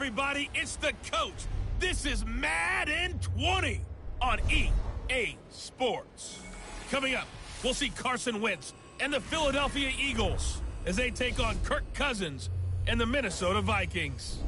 everybody, it's the coach. This is Madden 20 on EA Sports. Coming up, we'll see Carson Wentz and the Philadelphia Eagles as they take on Kirk Cousins and the Minnesota Vikings.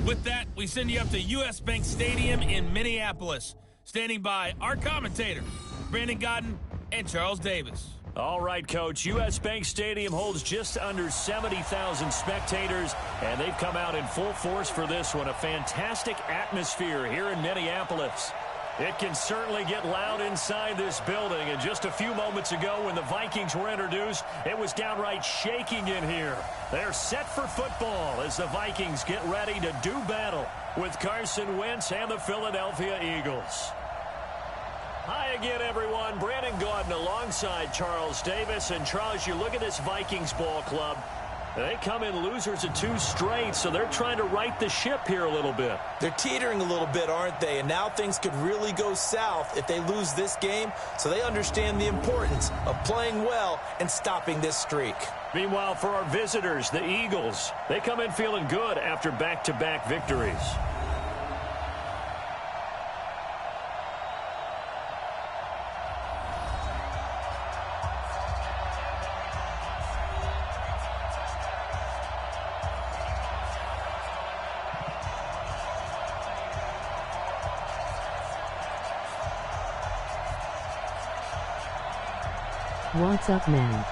With that, we send you up to US Bank Stadium in Minneapolis. Standing by our commentators, Brandon Godden and Charles Davis. All right, Coach. US Bank Stadium holds just under 70,000 spectators, and they've come out in full force for this one. A fantastic atmosphere here in Minneapolis. It can certainly get loud inside this building, and just a few moments ago when the Vikings were introduced, it was downright shaking in here. They're set for football as the Vikings get ready to do battle with Carson Wentz and the Philadelphia Eagles. Hi again, everyone. Brandon Gaudin alongside Charles Davis. And, Charles, you look at this Vikings ball club. They come in losers of 2 straight, so they're trying to right the ship here a little bit. They're teetering a little bit, aren't they? And now things could really go south if they lose this game, so they understand the importance of playing well and stopping this streak. Meanwhile, for our visitors, the Eagles, they come in feeling good after back-to-back victories. What's up, man?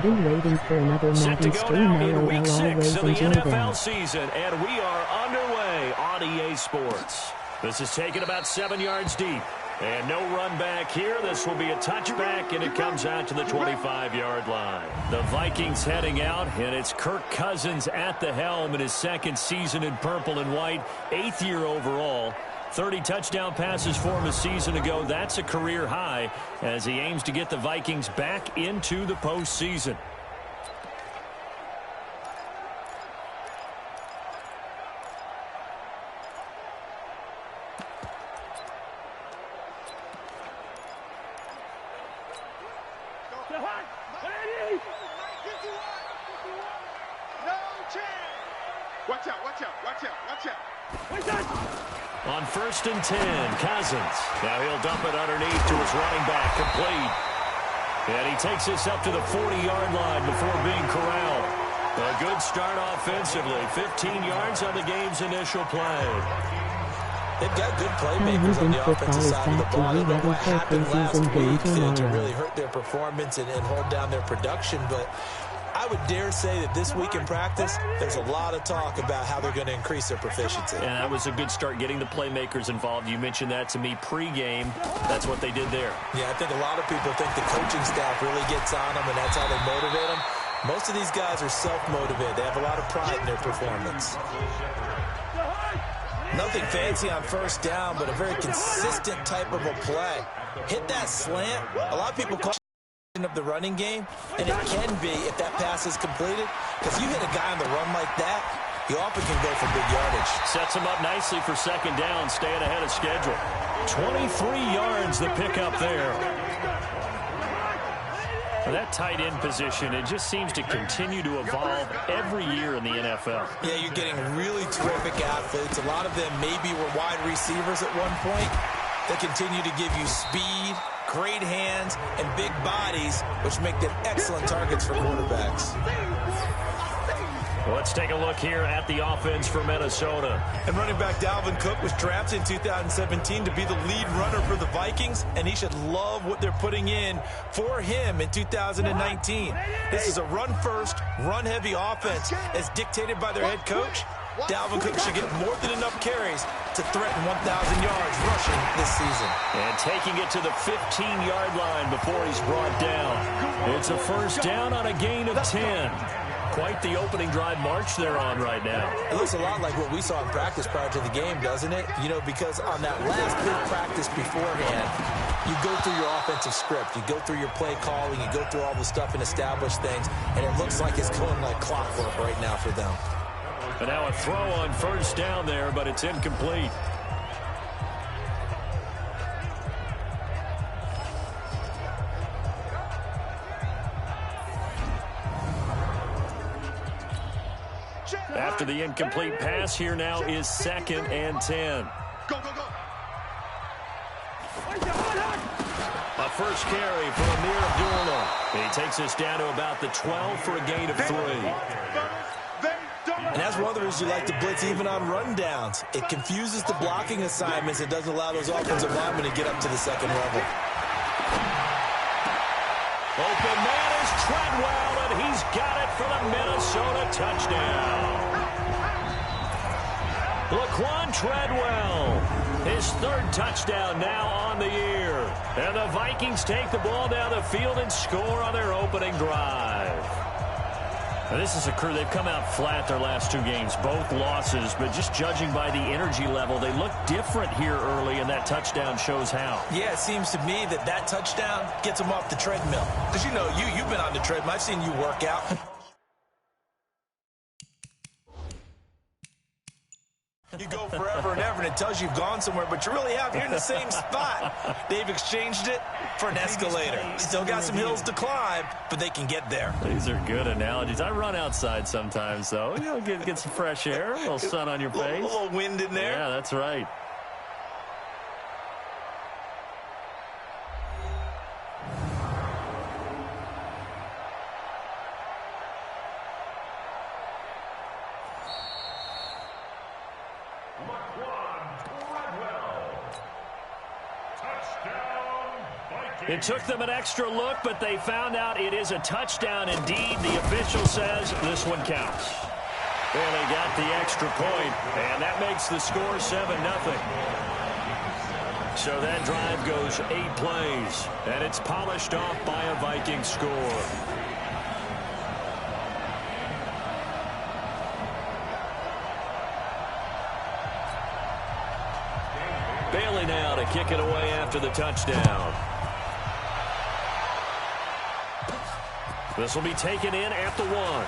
Been waiting for another Madden stream. In week 6 of the NFL them. season, and we are underway on EA Sports. This is taken about 7 yards deep. And no run back here. This will be a touchback, and it comes out to the 25-yard line. The Vikings heading out, and it's Kirk Cousins at the helm in his 2nd season in purple and white, 8th year overall. 30 touchdown passes for him a season ago. That's a career high as he aims to get the Vikings back into the postseason. On 1st and 10, Cousins. Now he'll dump it underneath to his running back, complete. And he takes this up to the 40-yard line before being corralled. A good start offensively. 15 yards on the game's initial play. They've got good playmakers on the offensive side of the ball. I don't know what happened last week to really hurt their performance and hold down their production, but I would dare say that this week in practice, there's a lot of talk about how they're going to increase their proficiency. And that was a good start getting the playmakers involved. You mentioned that to me pregame. That's what they did there. Yeah, I think a lot of people think the coaching staff really gets on them, and that's how they motivate them. Most of these guys are self-motivated. They have a lot of pride in their performance. Nothing fancy on 1st down, but a very consistent type of a play. Hit that slant. A lot of people call of the running game, and it can be if that pass is completed, because you hit a guy on the run like that, he often can go for big yardage. Sets him up nicely for 2nd down, staying ahead of schedule. 23 yards the pickup there. That tight end position, it just seems to continue to evolve every year in the NFL. Yeah, you're getting really terrific athletes. A lot of them maybe were wide receivers at one point. They continue to give you speed, great hands, and big bodies, which make them excellent targets for quarterbacks. Let's take a look here at the offense for Minnesota. And running back Dalvin Cook was drafted in 2017 to be the lead runner for the Vikings, and he should love what they're putting in for him in 2019. This is a run-first, run-heavy offense as dictated by their head coach. Dalvin Cook should get more than enough carries to threaten 1,000 yards rushing this season. And taking it to the 15-yard line before he's brought down. It's a 1st down on a gain of 10. quite the opening drive march they're on right now. It looks a lot like what we saw in practice prior to the game, doesn't it? You know, because on that last big practice beforehand, you go through your offensive script. You go through your play calling. You go through all the stuff and establish things. And it looks like it's going like clockwork right now for them. And now a throw on first down there, but it's incomplete. After the incomplete pass, here now is 2nd and 10. Go, go, go. A first carry for Amir Abdullah. He takes us down to about the 12 for a gain of 3. And that's one of the reasons you like to blitz even on rundowns. It confuses the blocking assignments. It doesn't allow those offensive linemen to get up to the second level. Open man is Treadwell, and he's got it for the Minnesota touchdown. Laquan Treadwell, his 3rd touchdown now on the year. And the Vikings take the ball down the field and score on their opening drive. Now, this is a crew, they've come out flat their last 2 games, both losses, but just judging by the energy level, they look different here early, and that touchdown shows how. Yeah, it seems to me that touchdown gets them off the treadmill. Because, you know, you've been on the treadmill. I've seen you work out. You go forever and ever, and it tells you you've gone somewhere, but you really have. You're in the same spot. They've exchanged it for an escalator. Still got some hills to climb, but they can get there. These are good analogies. I run outside sometimes, though. You know, get some fresh air, a little sun on your face. A little wind in there. Yeah, that's right. It took them an extra look, but they found out it is a touchdown indeed. The official says this one counts. Well, they got the extra point, and that makes the score 7-0. So that drive goes 8 plays, and it's polished off by a Viking score. Bailey now to kick it away after the touchdown. This will be taken in at the 1.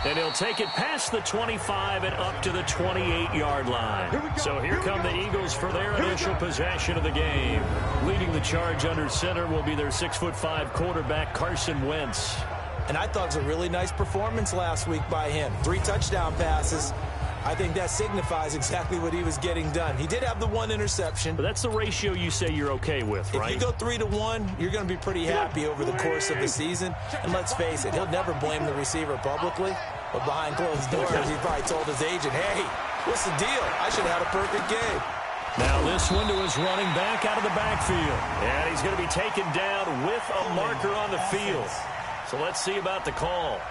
And he'll take it past the 25 and up to the 28-yard line. So here come the Eagles for their initial possession of the game. Leading the charge under center will be their 6'5" quarterback, Carson Wentz. And I thought it was a really nice performance last week by him. 3 touchdown passes. I think that signifies exactly what he was getting done. He did have the 1 interception. But that's the ratio you say you're okay with, right? If you go 3-1, you're going to be pretty happy over the course of the season. And let's face it, he'll never blame the receiver publicly. But behind closed doors, he probably told his agent, hey, what's the deal? I should have had a perfect game. Now this one to his running back out of the backfield. And he's going to be taken down with a marker on the field. So let's see about the call.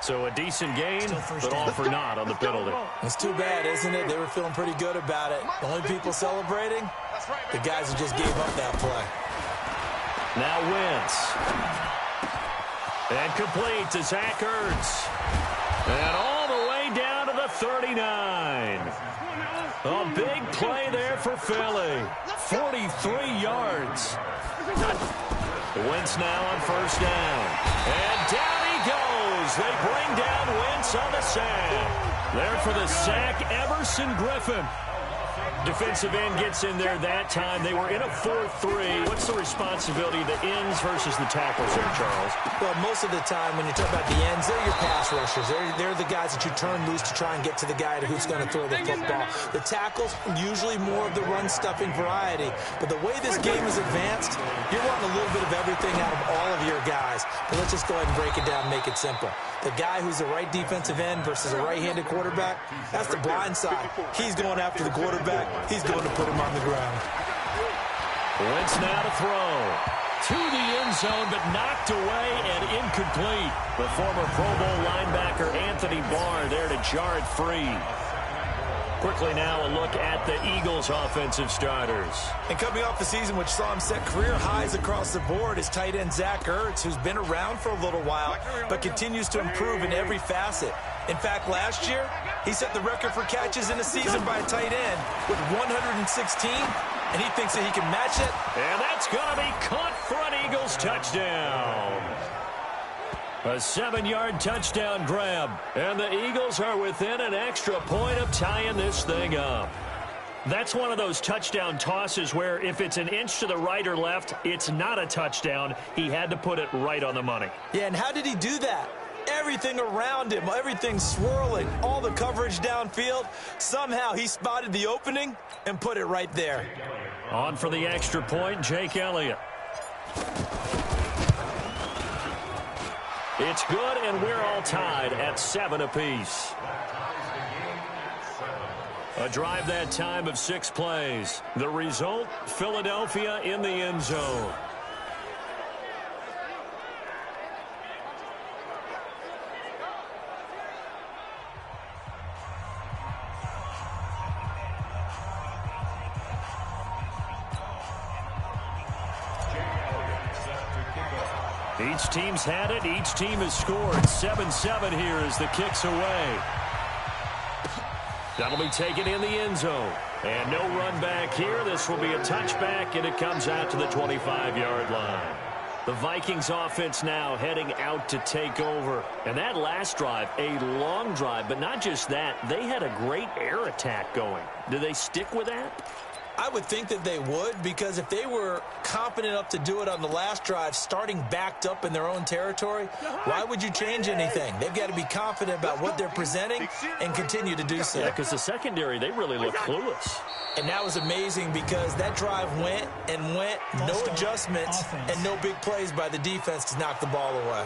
So a decent game, but all for naught on the penalty. It's too bad, isn't it? They were feeling pretty good about it. The only people celebrating, the guys who just gave up that play. Now Wentz. And complete to Zach Ertz. And all the way down to the 39. A big play there for Philly. 43 yards. Wentz now on first down. And down he goes. They bring down Wentz on the sack. There for the sack, Everson Griffin. Defensive end gets in there that time. They were in a 4-3. What's the responsibility of the ends versus the tackles there, Charles? Well, most of the time when you talk about the ends, they're your pass rushers. They're the guys that you turn loose to try and get to the guy who's going to throw the football. The tackles, usually more of the run-stuffing variety. But the way this game is advanced, you're wanting a little bit of everything out of all of your guys. But let's just go ahead and break it down and make it simple. The guy who's the right defensive end versus a right-handed quarterback, that's the blind side. He's going after the quarterback. He's going to put him on the ground. Wentz now to throw. To the end zone, but knocked away and incomplete. The former Pro Bowl linebacker Anthony Barr there to jar it free. Quickly now, a look at the Eagles' offensive starters. And coming off the season, which saw him set career highs across the board, is tight end Zach Ertz, who's been around for a little while, but continues to improve in every facet. In fact, last year, he set the record for catches in a season by a tight end with 116, and he thinks that he can match it. And that's going to be caught for an Eagles touchdown. A 7-yard touchdown grab. And the Eagles are within an extra point of tying this thing up. That's one of those touchdown tosses where if it's an inch to the right or left, it's not a touchdown. He had to put it right on the money. Yeah, and how did he do that? Everything around him, everything swirling, all the coverage downfield. Somehow he spotted the opening and put it right there. On for the extra point, Jake Elliott. It's good, and we're all tied at 7 apiece. A drive that time of 6 plays. The result, Philadelphia in the end zone. Each team's had it. Each team has scored. 7-7 here as the kick's away. That'll be taken in the end zone. And no run back here. This will be a touchback, and it comes out to the 25-yard line. The Vikings offense now heading out to take over. And that last drive, a long drive, but not just that. They had a great air attack going. Do they stick with that? I would think that they would, because if they were competent enough to do it on the last drive, starting backed up in their own territory, why would you change anything? They've got to be confident about what they're presenting and continue to do so. Yeah, because the secondary, they really look clueless. And that was amazing because that drive went and went, no adjustments and no big plays by the defense to knock the ball away.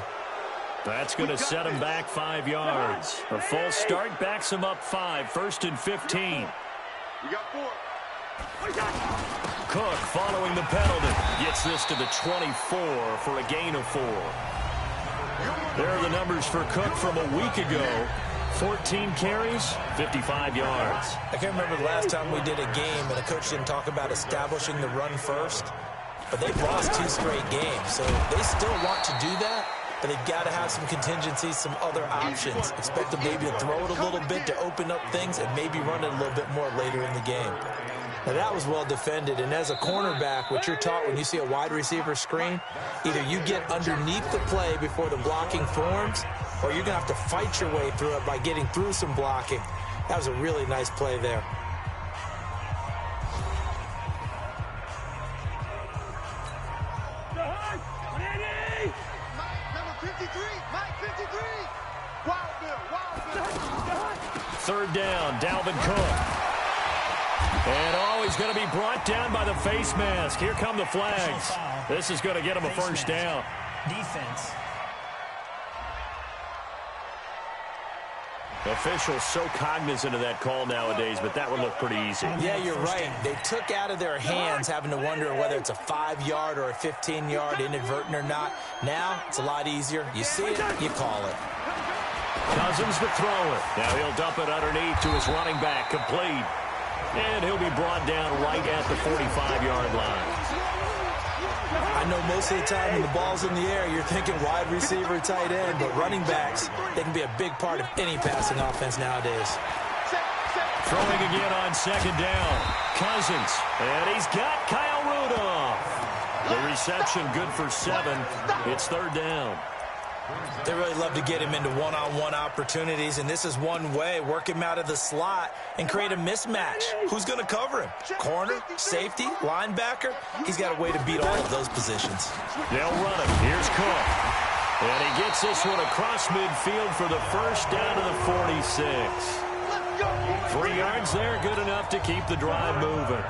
That's going to set them back 5 yards. A false start backs them up 5, 1st and 15. We got 4. Cook following the penalty. Gets this to the 24 for a gain of 4. There are the numbers for Cook from a week ago. 14 carries, 55 yards. I can't remember the last time we did a game and the coach didn't talk about establishing the run first. But they've lost 2 straight games, so they still want to do that. But they've got to have some contingencies, some other options. Expect them maybe to throw it a little bit to open up things and maybe run it a little bit more later in the game. Now, that was well defended, and as a cornerback, what you're taught when you see a wide receiver screen, either you get underneath the play before the blocking forms, or you're going to have to fight your way through it by getting through some blocking. That was a really nice play there. Third down, Dalvin Cook. And he's going to be brought down by the face mask. Here come the flags. This is going to get him a first down. Defense. Officials so cognizant of that call nowadays, but that would look pretty easy. Yeah, you're right. They took out of their hands having to wonder whether it's a 5-yard or a 15-yard inadvertent or not. Now, it's a lot easier. You see it, you call it. Cousins to throw it. Now he'll dump it underneath to his running back, complete. And he'll be brought down right at the 45-yard line. I know most of the time when the ball's in the air, you're thinking wide receiver, tight end, but running backs, they can be a big part of any passing offense nowadays. Throwing again on 2nd down. Cousins. And he's got Kyle Rudolph. The reception good for 7. It's 3rd down. They really love to get him into one-on-one opportunities, and this is one way. Work him out of the slot and create a mismatch. Who's going to cover him? Corner, safety, linebacker? He's got a way to beat all of those positions. They'll run it. Here's Cook. And he gets this one across midfield for the first down to the 46. 3 yards there, good enough to keep the drive moving.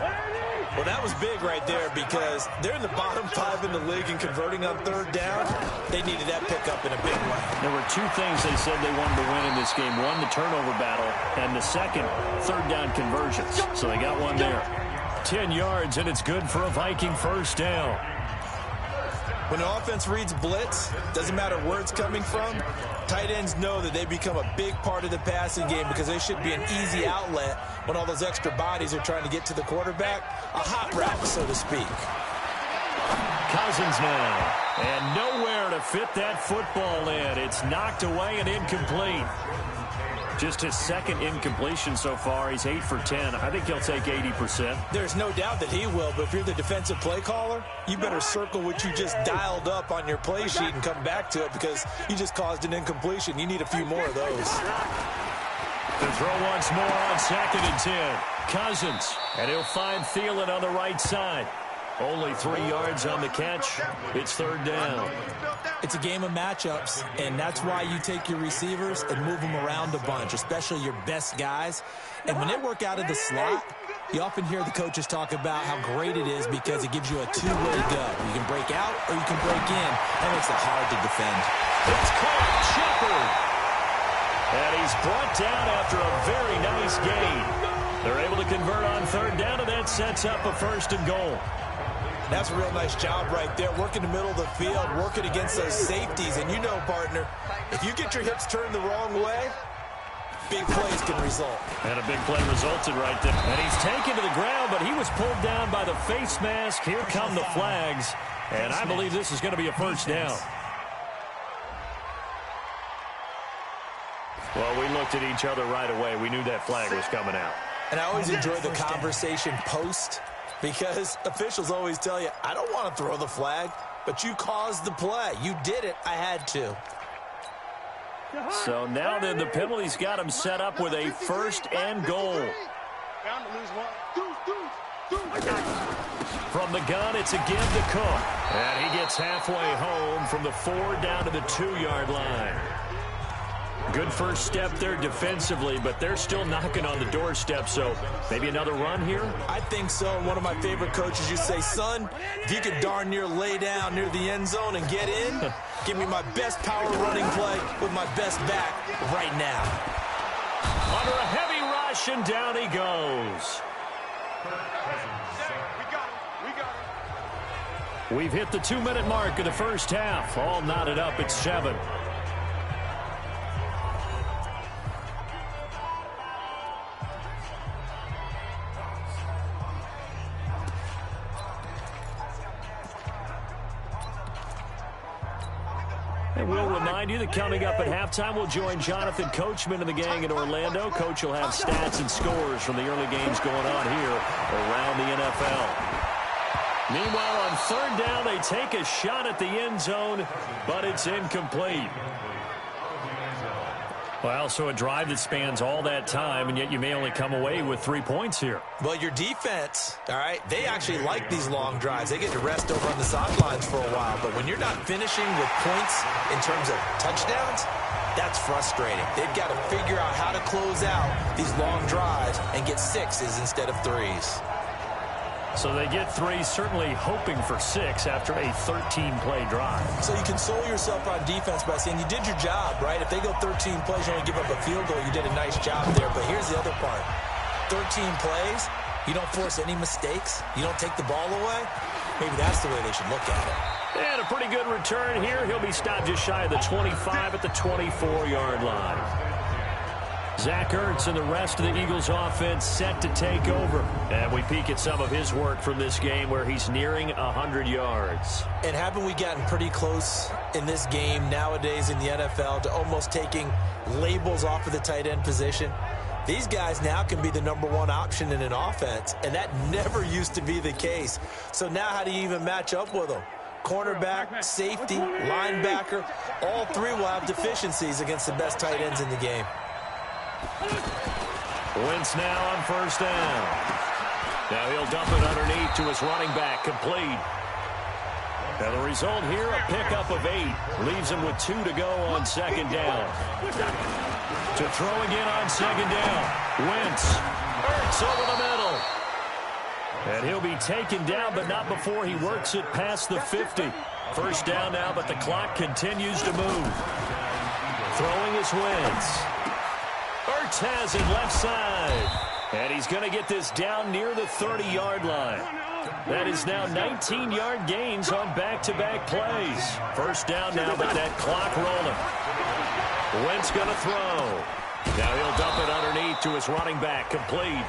Well, that was big right there because they're in the bottom 5 in the league and converting on 3rd down. They needed that pickup in a big way. There were 2 things they said they wanted to win in this game. One, the turnover battle, and the second, 3rd down conversions. So they got one there. 10 yards, and it's good for a Viking first down. When the offense reads blitz, doesn't matter where it's coming from, Tight ends know that they become a big part of the passing game because they should be an easy outlet when all those extra bodies are trying to get to the quarterback. A hot route, so to speak. Cousins now. And nowhere to fit that football in. It's knocked away and incomplete. Just his second incompletion so far. He's 8 for 10. I think he'll take 80%. There's no doubt that he will, but if you're the defensive play caller, you better circle what you just dialed up on your play sheet and come back to it because you just caused an incompletion. You need a few more of those. To throw once more on 2nd and 10. Cousins, and he'll find Thielen on the right side. Only 3 yards on the catch. It's 3rd down. It's a game of matchups, and that's why you take your receivers and move them around a bunch, especially your best guys. And when they work out of the slot, you often hear the coaches talk about how great it is because it gives you a two-way go. You can break out or you can break in. That makes it hard to defend. It's caught. Shepard. And he's brought down after a very nice gain. They're able to convert on 3rd down, and that sets up a 1st and goal. That's a real nice job right there, working the middle of the field, working against those safeties. And you know, partner, if you get your hips turned the wrong way, big plays can result. And a big play resulted right there. And he's taken to the ground, but he was pulled down by the face mask. Here come the flags. And I believe this is going to be a 1st down. Well, we looked at each other right away. We knew that flag was coming out. And I always enjoy the conversation post, because officials always tell you, I don't want to throw the flag, but you caused the play. You did it. I had to. So now then the penalty's got him set up with a 1st and goal. From the gun, it's a give to Cook. And he gets halfway home from the 4 down to the 2-yard line. Good first step there defensively, but they're still knocking on the doorstep, so maybe another run here? I think so. And one of my favorite coaches used to say, son, if you could darn near lay down near the end zone and get in, give me my best power running play with my best back right now. Under a heavy rush, and down he goes. We've hit the 2-minute mark of the first half. All knotted up at 7. And we'll remind you that coming up at halftime, we'll join Jonathan Coachman and the gang in Orlando. Coach will have stats and scores from the early games going on here around the NFL. Meanwhile, on 3rd down, they take a shot at the end zone, but it's incomplete. Well, so a drive that spans all that time, and yet you may only come away with 3 points here. Well, your defense, all right, they actually like these long drives. They get to rest over on the sidelines for a while, but when you're not finishing with points in terms of touchdowns, that's frustrating. They've got to figure out how to close out these long drives and get 6s instead of 3s. So they get 3, certainly hoping for 6 after a 13-play drive. So you console yourself on defense by saying you did your job, right? If they go 13 plays, you only give up a field goal, you did a nice job there. But here's the other part. 13 plays, you don't force any mistakes, you don't take the ball away. Maybe that's the way they should look at it. And a pretty good return here. He'll be stopped just shy of the 25 at the 24-yard line. Zach Ertz and the rest of the Eagles offense set to take over. And we peek at some of his work from this game where he's nearing 100 yards. And haven't we gotten pretty close in this game nowadays in the NFL to almost taking labels off of the tight end position? These guys now can be the #1 option in an offense, and that never used to be the case. So now how do you even match up with them? Cornerback, safety, linebacker, all 3 will have deficiencies against the best tight ends in the game. Wentz now on 1st down. Now he'll dump it underneath to his running back, complete. Now the result here, a pickup of 8. Leaves him with 2 to go on 2nd down. To throw again on 2nd down. Wentz. Ertz over the middle. And he'll be taken down, but not before he works it past the 50. 1st down now, but the clock continues to move. Throwing is Wentz. Ertz has it left side. And he's going to get this down near the 30-yard line. That is now 19-yard gains on back-to-back plays. 1st down now, but that clock rolling. Wentz going to throw. Now he'll dump it underneath to his running back. Complete.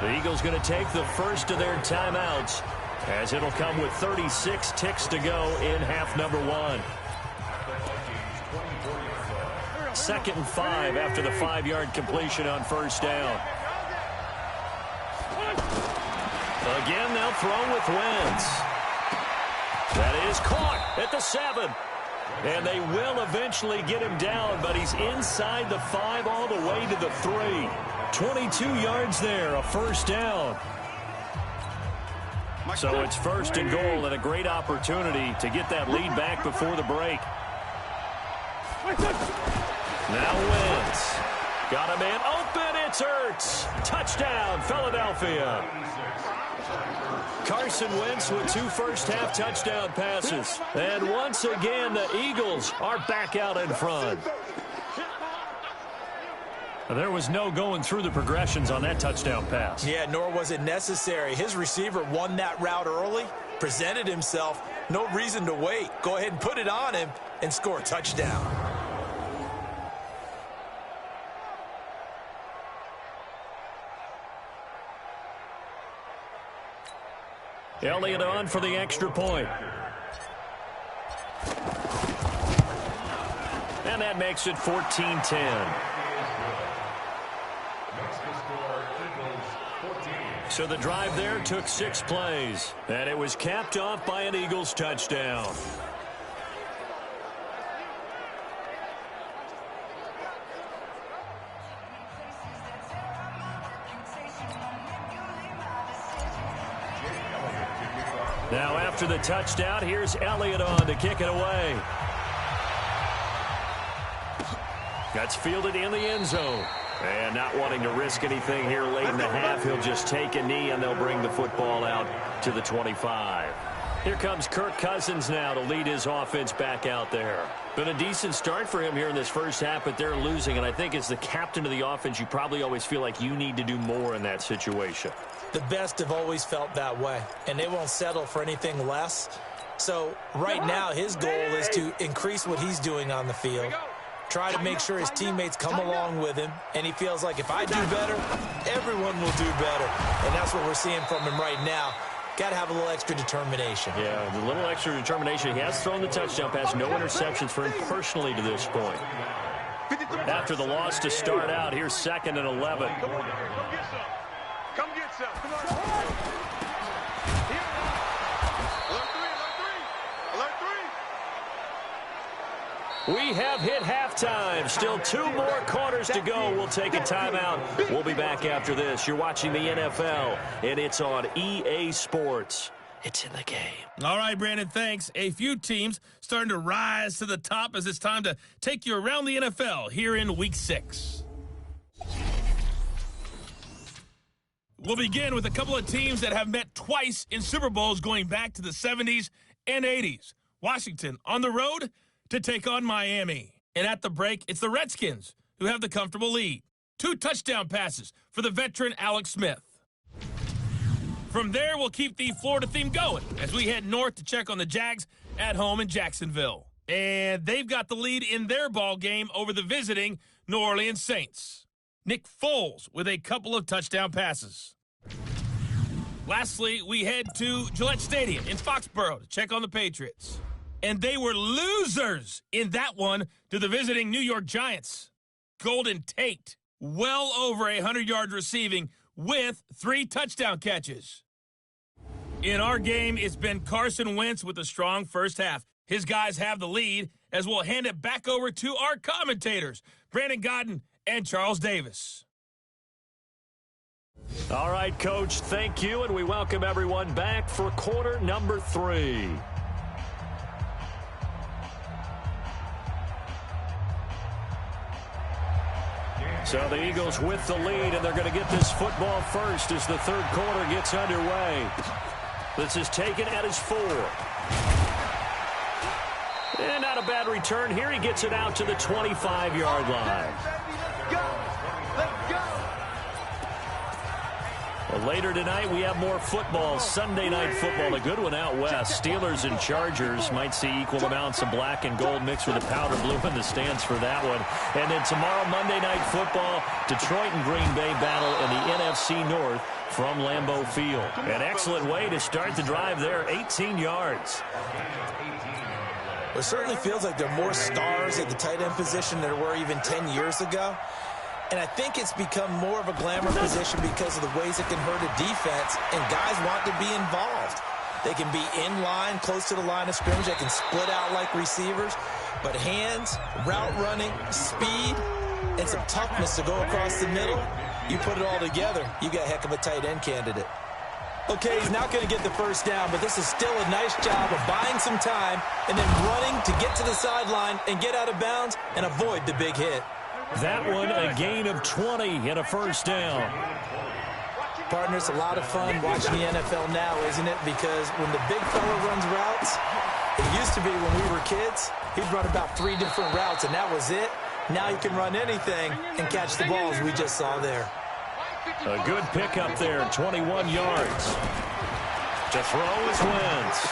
The Eagles going to take the first of their timeouts, as it'll come with 36 ticks to go in half number 1. 2nd and 5 after the 5-yard completion on first down. Again, they'll throw with Wentz. That is caught at the 7. And they will eventually get him down, but he's inside the 5 all the way to the 3. 22 yards there, a first down. So it's 1st and goal and a great opportunity to get that lead back before the break. Now Wentz. Got a man open. It's Ertz. Touchdown, Philadelphia. Carson Wentz with 2 first-half touchdown passes. And once again, the Eagles are back out in front. There was no going through the progressions on that touchdown pass. Yeah, nor was it necessary. His receiver won that route early, presented himself. No reason to wait. Go ahead and put it on him and score a touchdown. Elliott on for the extra point. And that makes it 14-10. So the drive there took 6 plays, and it was capped off by an Eagles touchdown. Now after the touchdown, here's Elliott on to kick it away. That's fielded in the end zone. And not wanting to risk anything here late in the half, he'll just take a knee and they'll bring the football out to the 25. Here comes Kirk Cousins now to lead his offense back out there. Been a decent start for him here in this first half, but they're losing. And I think as the captain of the offense, you probably always feel like you need to do more in that situation. The best have always felt that way, and they won't settle for anything less. So right now, his goal is to increase what he's doing on the field. Try to make sure his teammates come along with him, and he feels like if I do better, everyone will do better. And that's what we're seeing from him right now. Got to have a little extra determination. Yeah, a little extra determination. He has thrown the touchdown pass. No interceptions for him personally to this point. After the loss to start out, here's 2nd and 11. Come get some. Come on. Here. Alert 3. We have hit halftime. Still 2 more quarters to go. We'll take a timeout. We'll be back after this. You're watching the NFL, and it's on EA Sports. It's in the game. All right, Brandon, thanks. A few teams starting to rise to the top as it's time to take you around the NFL here in Week 6. We'll begin with a couple of teams that have met twice in Super Bowls going back to the 70s and 80s. Washington on the road to take on Miami. And at the break, it's the Redskins who have the comfortable lead. 2 touchdown passes for the veteran Alex Smith. From there, we'll keep the Florida theme going as we head north to check on the Jags at home in Jacksonville. And they've got the lead in their ball game over the visiting New Orleans Saints. Nick Foles with a couple of touchdown passes. Lastly, we head to Gillette Stadium in Foxborough to check on the Patriots. And they were losers in that one to the visiting New York Giants. Golden Tate, well over 100 yards receiving with 3 touchdown catches. In our game, it's been Carson Wentz with a strong first half. His guys have the lead as we'll hand it back over to our commentators, Brandon Godden and Charles Davis. All right, Coach, thank you, and we welcome everyone back for quarter number 3. So the Eagles with the lead, and they're going to get this football first as the third quarter gets underway. This is taken at his 4. And not a bad return here. He gets it out to the 25-yard line. Let's go. Well, Later tonight, we have more football, Sunday Night Football, a good one out west. Steelers and Chargers might see equal amounts of black and gold mixed with a powder blue in the stands for that one. And then tomorrow, Monday Night Football, Detroit and Green Bay battle in the NFC North from Lambeau Field. An excellent way to start the drive there, 18 yards. It certainly feels like there are more stars at the tight end position than there were even 10 years ago. And I think it's become more of a glamour position because of the ways it can hurt a defense, and guys want to be involved. They can be in line, close to the line of scrimmage. They can split out like receivers. But hands, route running, speed, and some toughness to go across the middle, you put it all together, you got a heck of a tight end candidate. Okay, he's not going to get the first down, but this is still a nice job of buying some time and then running to get to the sideline and get out of bounds and avoid the big hit. That one, a gain of 20 and a first down. Partner, it's a lot of fun watching the NFL now, isn't it? Because when the big fella runs routes, it used to be when we were kids, he'd run about 3 different routes, and that was it. Now he can run anything and catch the balls we just saw there. A good pickup there, 21 yards. To throw is Wentz.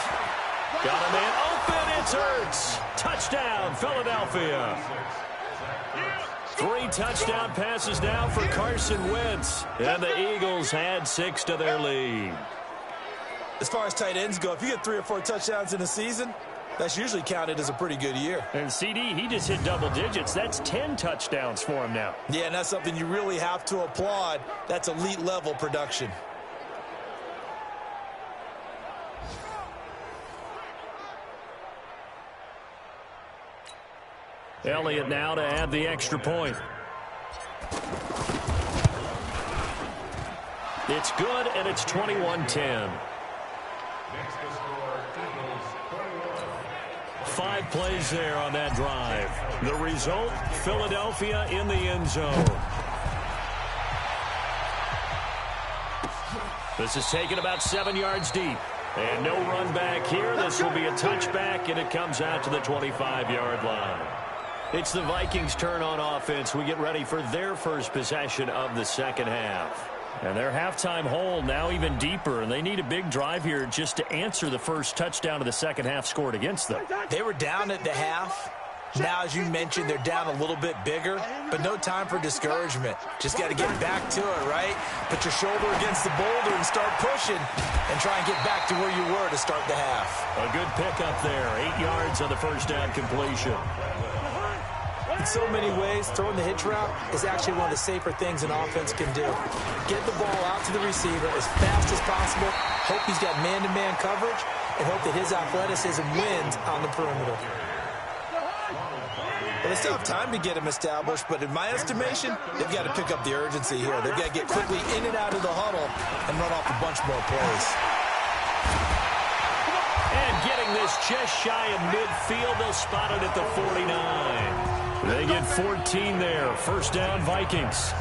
Got a man open, it's Ertz. Touchdown, Philadelphia. 3 touchdown passes now for Carson Wentz. And the Eagles had 6 to their lead. As far as tight ends go, if you get 3 or 4 touchdowns in a season, that's usually counted as a pretty good year. And CD, he just hit double digits. That's 10 touchdowns for him now. Yeah, and that's something you really have to applaud. That's elite level production. Elliott now to add the extra point. It's good, and it's 21-10. 5 plays there on that drive. The result, Philadelphia in the end zone. This is taken about 7 yards deep. And no run back here. This will be a touchback, and it comes out to the 25-yard line. It's the Vikings' turn on offense. We get ready for their first possession of the second half. And their halftime hole now even deeper, and they need a big drive here just to answer the first touchdown of the second half scored against them. They were down at the half. Now, as you mentioned, they're down a little bit bigger, but no time for discouragement. Just got to get back to it, right? Put your shoulder against the boulder and start pushing and try and get back to where you were to start the half. A good pickup there, 8 yards on the first down completion. In so many ways, throwing the hitch route is actually one of the safer things an offense can do. Get the ball out to the receiver as fast as possible, hope he's got man-to-man coverage, and hope that his athleticism wins on the perimeter. Well, they still have time to get him established, but in my estimation, they've got to pick up the urgency here. They've got to get quickly in and out of the huddle and run off a bunch more plays. And getting this just shy of midfield, they'll spot it at the 49. They get 14 there. First down, Vikings.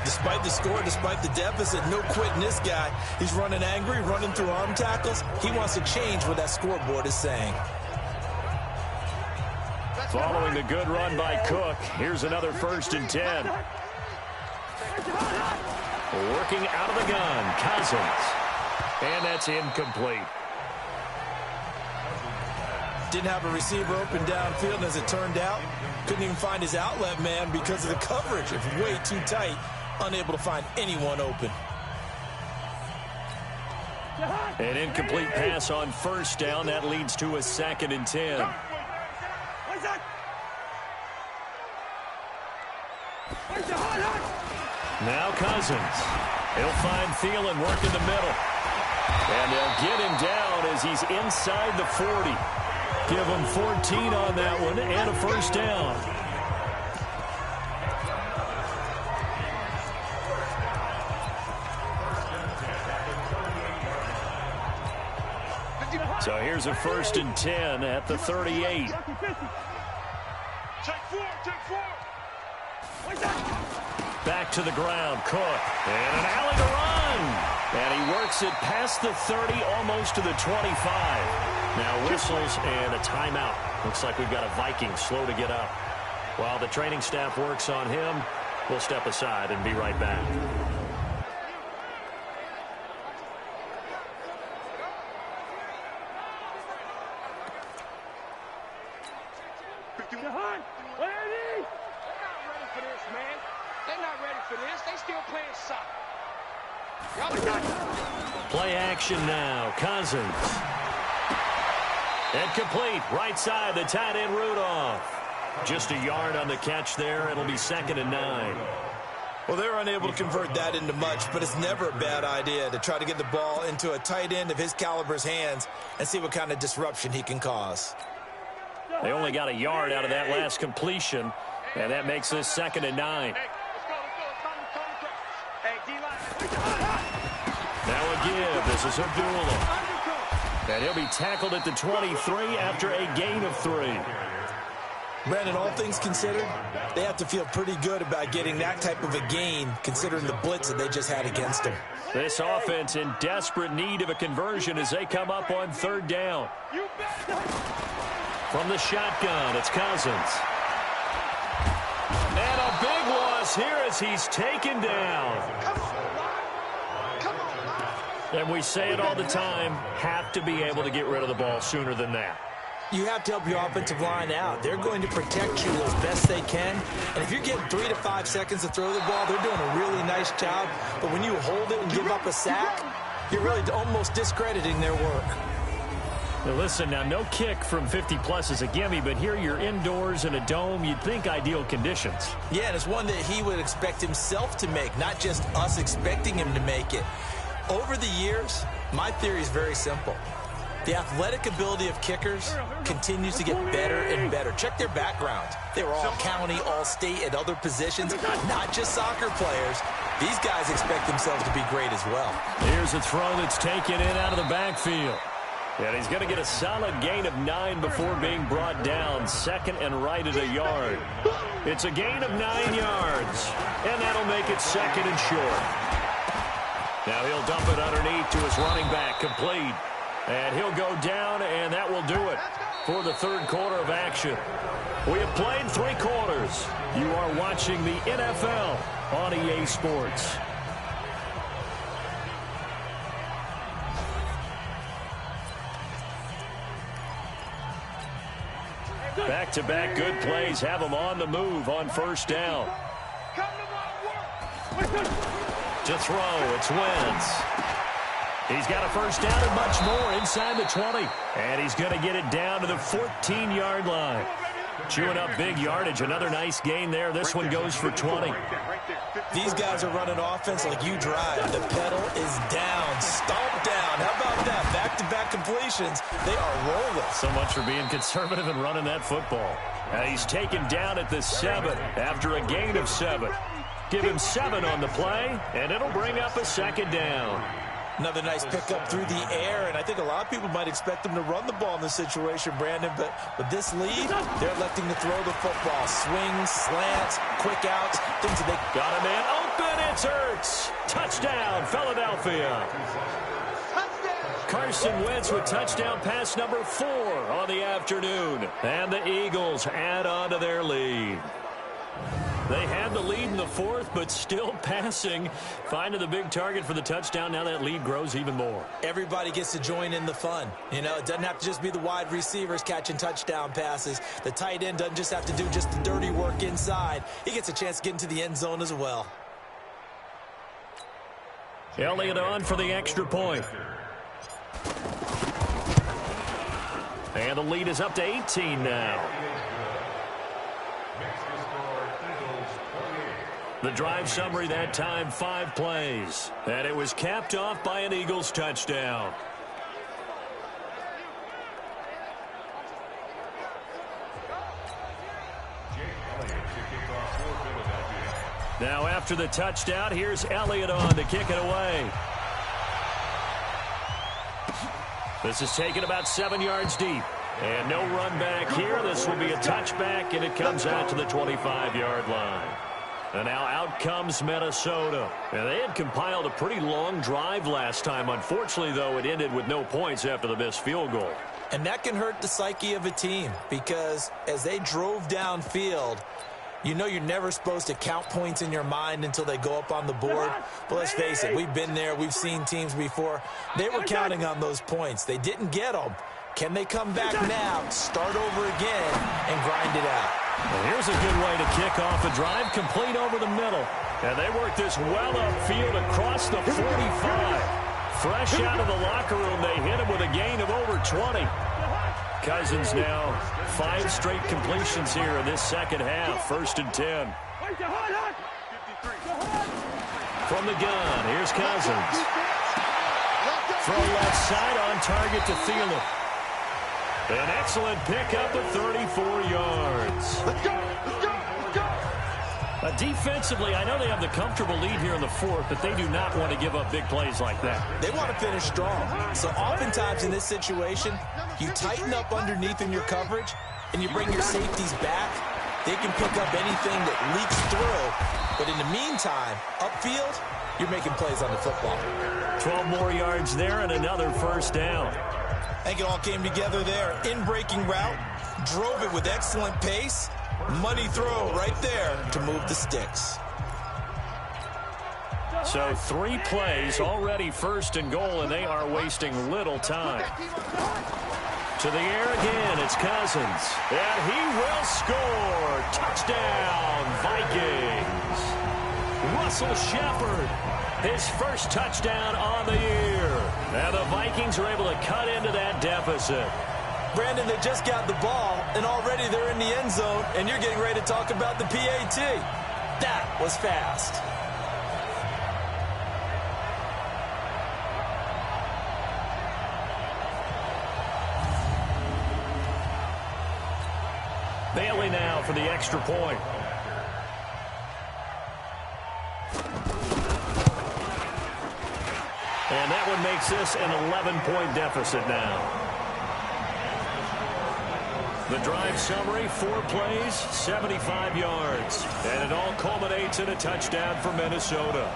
Despite the score, despite the deficit, no quitting this guy. He's running angry, running through arm tackles. He wants to change what that scoreboard is saying. Following the good run by Cook, here's another 1st and 10. Working out of the gun, Cousins. And that's incomplete. Didn't have a receiver open downfield, and as it turned out, couldn't even find his outlet man because of the coverage. It's way too tight, unable to find anyone open. An incomplete pass on first down. That leads to a 2nd and 10. Now Cousins. He'll find Thielen working the middle. And they'll get him down as he's inside the 40. Give him 14 on that one and a first down. So here's a 1st and 10 at the 38. Back to the ground, Cook. And an alley to run. And he works it past the 30, almost to the 25. Now whistles and a timeout. Looks like we've got a Viking slow to get up. While the training staff works on him, we'll step aside and be right back. us, they still playing soccer. Y'all got it. Play action now. Cousins. And complete. Right side, the tight end Rudolph. Just a yard on the catch there. It'll be 2nd and 9. Well, they're unable to convert that into much, but it's never a bad idea to try to get the ball into a tight end of his caliber's hands and see what kind of disruption he can cause. They only got a yard out of that last completion, and that makes this 2nd and 9. Hey, let's go. Hey, D-line. Now a give. This is Abdullah. And he'll be tackled at the 23 after a gain of 3. Brandon, all things considered, they have to feel pretty good about getting that type of a gain, considering the blitz that they just had against them. This offense in desperate need of a conversion as they come up on 3rd down. From the shotgun, it's Cousins. And a big loss here as he's taken down. And we say it all the time, have to be able to get rid of the ball sooner than that. You have to help your offensive line out. They're going to protect you as best they can. And if you're getting 3 to 5 seconds to throw the ball, they're doing a really nice job. But when you hold it and give up a sack, you're really almost discrediting their work. Now listen, now no kick from 50-plus is a gimme, but here you're indoors in a dome. You'd think ideal conditions. Yeah, and it's one that he would expect himself to make, not just us expecting him to make it. Over the years, my theory is very simple. The athletic ability of kickers continues to get better and better. Check their backgrounds. They were all county, all state, at other positions, not just soccer players. These guys expect themselves to be great as well. Here's a throw that's taken in out of the backfield. And he's going to get a solid gain of 9 before being brought down. 2nd and right at a yard. It's a gain of 9 yards. And that'll make it 2nd and short. Now he'll dump it underneath to his running back, complete. And he'll go down, and that will do it for the 3rd quarter of action. We have played 3 quarters. You are watching the NFL on EA Sports. Back-to-back good plays have them on the move on 1st down. To throw, it's Wentz. He's got a 1st down and much more inside the 20. And he's going to get it down to the 14-yard line. Chewing up big yardage. Another nice gain there. This one goes for 20. These guys are running offense like you drive. The pedal is down. Stomp down. How about that? Back-to-back completions. They are rolling. So much for being conservative and running that football. And he's taken down at the 7 after a gain of 7. Give him 7 on the play, and it'll bring up a 2nd down. Another nice pickup through the air, and I think a lot of people might expect them to run the ball in this situation, Brandon, but with this lead, they're electing to throw the football. Swings, slants, quick outs, things that they... Got a man open, it's Ertz. Touchdown, Philadelphia. Carson Wentz with touchdown pass number 4 on the afternoon. And the Eagles add on to their lead. They had the lead in the 4th, but still passing. Finding the big target for the touchdown. Now that lead grows even more. Everybody gets to join in the fun. You know, it doesn't have to just be the wide receivers catching touchdown passes. The tight end doesn't just have to do just the dirty work inside. He gets a chance to get into the end zone as well. Elliott on for the extra point. And the lead is up to 18 now. The drive summary that time, 5 plays. And it was capped off by an Eagles touchdown. Now after the touchdown, here's Elliott on to kick it away. This is taken about 7 yards deep. And no run back here. This will be a touchback, and it comes out to the 25-yard line. And now out comes Minnesota. And they had compiled a pretty long drive last time. Unfortunately, though, it ended with no points after the missed field goal. And that can hurt the psyche of a team because as they drove downfield, you know you're never supposed to count points in your mind until they go up on the board. But let's face it, we've been there. We've seen teams before. They were counting on those points. They didn't get them. Can they come back now, start over again, and grind it out? Well, here's a good way to kick off a drive, complete over the middle. And they work this well upfield across the 45. Fresh out of the locker room, they hit him with a gain of over 20. Cousins now 5 straight completions here in this second half. 1st and 10. From the gun, here's Cousins. Throw left side on target to Thielen. An excellent pickup of 34 yards. Let's go! Defensively, I know they have the comfortable lead here in the 4th, but they do not want to give up big plays like that. They want to finish strong. So oftentimes in this situation, you tighten up underneath in your coverage, and you bring your safeties back. They can pick up anything that leaks through. But in the meantime, upfield, you're making plays on the football. 12 more yards there and another 1st down. I think it all came together there. In-breaking route, drove it with excellent pace. Money throw right there to move the sticks. So 3 plays, already 1st and goal, and they are wasting little time. To the air again, it's Cousins. And he will score. Touchdown, Vikings. Russell Shepard, his first touchdown on the year. And the Vikings are able to cut into that deficit. Brandon, they just got the ball, and already they're in the end zone, and you're getting ready to talk about the PAT. That was fast. Bailey now for the extra point. And that one makes this an 11-point deficit now. The drive summary, 4 plays, 75 yards. And it all culminates in a touchdown for Minnesota.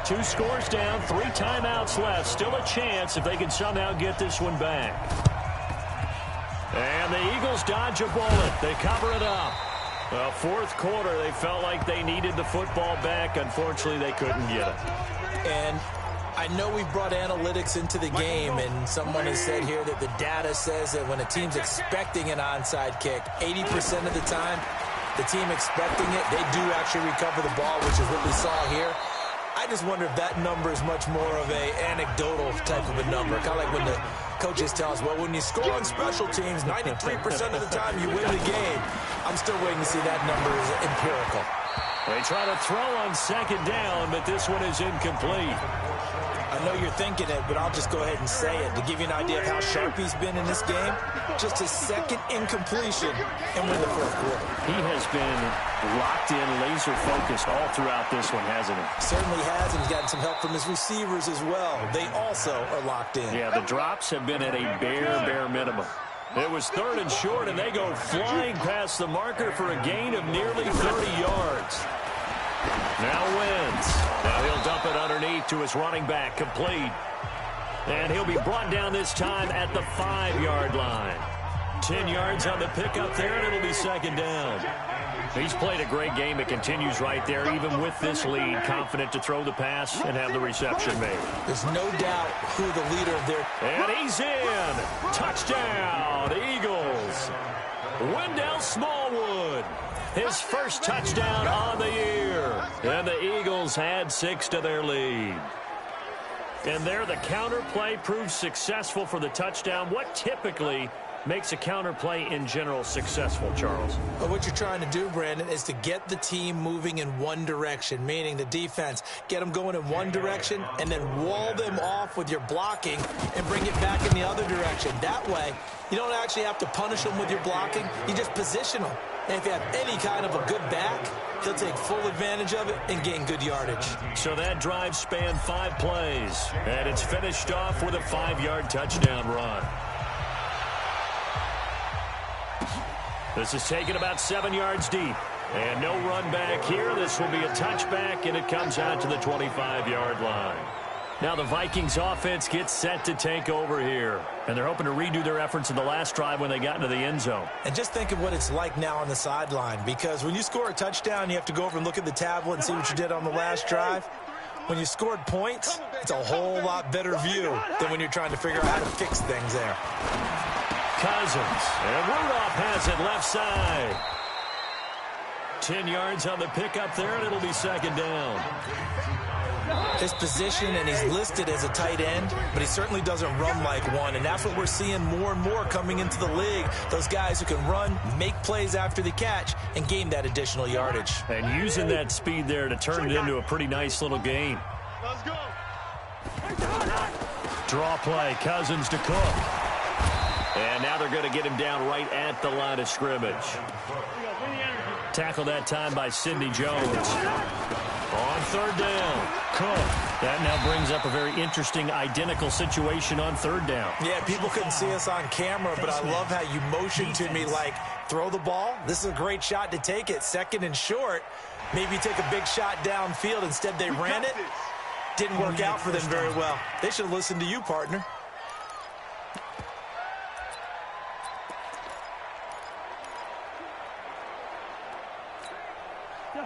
Two scores down, 3 timeouts left. Still a chance if they can somehow get this one back. And the Eagles dodge a bullet. They cover it up. Well, 4th quarter, they felt like they needed the football back. Unfortunately, they couldn't get it. And I know we've brought analytics into the game, and someone has said here that the data says that when a team's expecting an onside kick, 80% of the time, the team expecting it, they do actually recover the ball, which is what we saw here. I just wonder if that number is much more of a anecdotal type of a number. Kind of like when the coaches tell us, well, when you score on special teams, 93% of the time you win the game. I'm still waiting to see that number is empirical. They try to throw on 2nd down, but this one is incomplete. I know you're thinking it, but I'll just go ahead and say it. To give you an idea of how sharp he's been in this game, just his 2nd incompletion and win the 4th quarter. He has been locked in, laser-focused all throughout this one, hasn't he? Certainly has, and he's gotten some help from his receivers as well. They also are locked in. Yeah, the drops have been at a bare minimum. It was 3rd and short, and they go flying past the marker for a gain of nearly 30 yards. Now wins. Now he'll dump it underneath to his running back, complete. And he'll be brought down this time at the 5-yard line. 10 yards on the pickup there, and it'll be 2nd down. He's played a great game. It continues right there, even with this lead. Confident to throw the pass and have the reception made. There's no doubt who the leader of their... And he's in. Touchdown, Eagles. Wendell Smallwood. His first touchdown on the year. And the Eagles add 6 to their lead. And there the counter play proves successful for the touchdown. What typically makes a counter play in general successful, Charles? Well, what you're trying to do, Brandon, is to get the team moving in one direction, meaning the defense, get them going in one direction and then wall them off with your blocking and bring it back in the other direction. That way, you don't actually have to punish them with your blocking. You just position them. And if you have any kind of a good back, he'll take full advantage of it and gain good yardage. So that drive spanned 5 plays, and it's finished off with a 5-yard touchdown run. This is taken about 7 yards deep. And no run back here. This will be a touchback, and it comes out to the 25-yard line. Now the Vikings offense gets set to take over here. And they're hoping to redo their efforts in the last drive when they got into the end zone. And just think of what it's like now on the sideline. Because when you score a touchdown, you have to go over and look at the tablet and see what you did on the last drive. When you scored points, It's a whole lot better view than when you're trying to figure out how to fix things there. Cousins, and Rudolph has it left side. 10 yards on the pickup there, and it'll be second down. His position, and he's listed as a tight end, but he certainly doesn't run like one, and that's what we're seeing more and more coming into the league. Those guys who can run, make plays after the catch, and gain that additional yardage. And using that speed there to turn it into a pretty nice little gain. Let's go. Draw play, Cousins to Cook. And now they're going to get him down right at the line of scrimmage. Tackled that time by Sidney Jones. On third down, Cook. That now brings up a very interesting identical situation on third down. Yeah, people couldn't see us on camera, but I love how you motioned to me like, throw the ball. This is a great shot to take it. Second and short. Maybe take a big shot downfield. Instead, they ran it. Didn't work out for them very well. They should have listened to you, partner.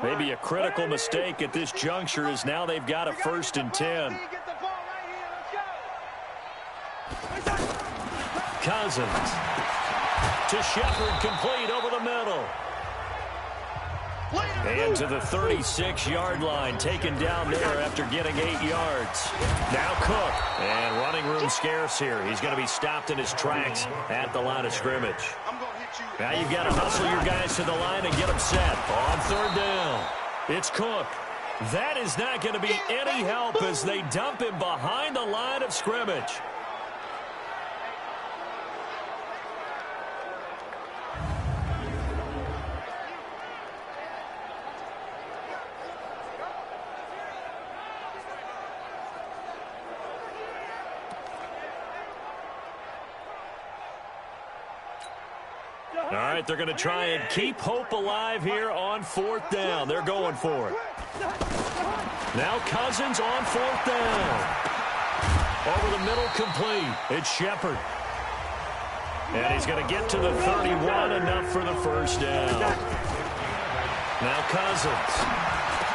Maybe a critical mistake at this juncture is now they've got a 1st and 10. Cousins to Shepard, complete over the middle. And to the 36-yard line, taken down there after getting 8 yards. Now Cook, and running room scarce here. He's going to be stopped in his tracks at the line of scrimmage. Now you've got to hustle your guys to the line and get them set. On third down, it's Cook. That is not going to be any help as they dump him behind the line of scrimmage. All right, they're going to try and keep hope alive here on 4th down. They're going for it. Now Cousins on 4th down. Over the middle, complete. It's Shepard. And he's going to get to the 31, enough for the first down. Now Cousins.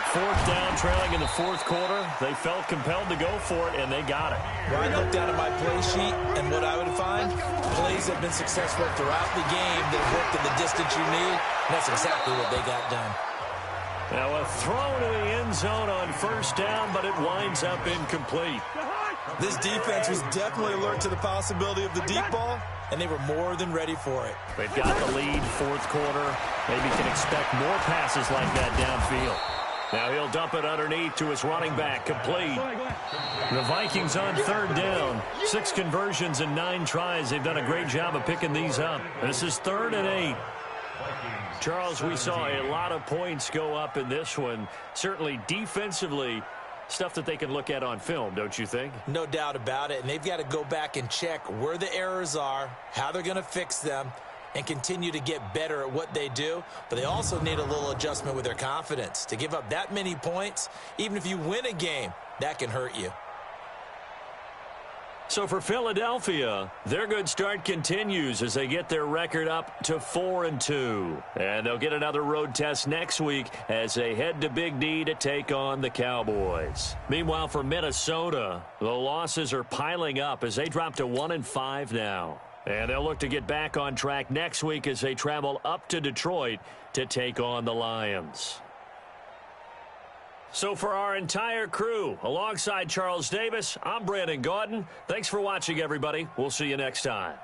4th down, trailing in the 4th quarter. They felt compelled to go for it, and they got it. Well, I looked down at my play sheet, and what I would find, plays have been successful throughout the game that have worked in the distance you need, and that's exactly what they got done. Now a throw to the end zone on 1st down, but it winds up incomplete. This defense was definitely alert to the possibility of the deep ball, and they were more than ready for it. They've got the lead, 4th quarter. Maybe can expect more passes like that downfield. Now he'll dump it underneath to his running back, complete. The Vikings on 3rd down. 6 conversions and 9 tries. They've done a great job of picking these up. This is 3rd and 8. Charles, we saw a lot of points go up in this one. Certainly defensively, stuff that they can look at on film, don't you think? No doubt about it. And they've got to go back and check where the errors are, how they're going to fix them, and continue to get better at what they do. But they also need a little adjustment with their confidence. To give up that many points, even if you win a game, that can hurt you. So for Philadelphia, their good start continues as they get their record up to 4-2. And they'll get another road test next week as they head to Big D to take on the Cowboys. Meanwhile, for Minnesota, the losses are piling up as they drop to 1-5 now. And they'll look to get back on track next week as they travel up to Detroit to take on the Lions. So for our entire crew, alongside Charles Davis, I'm Brandon Gaudin. Thanks for watching, everybody. We'll see you next time.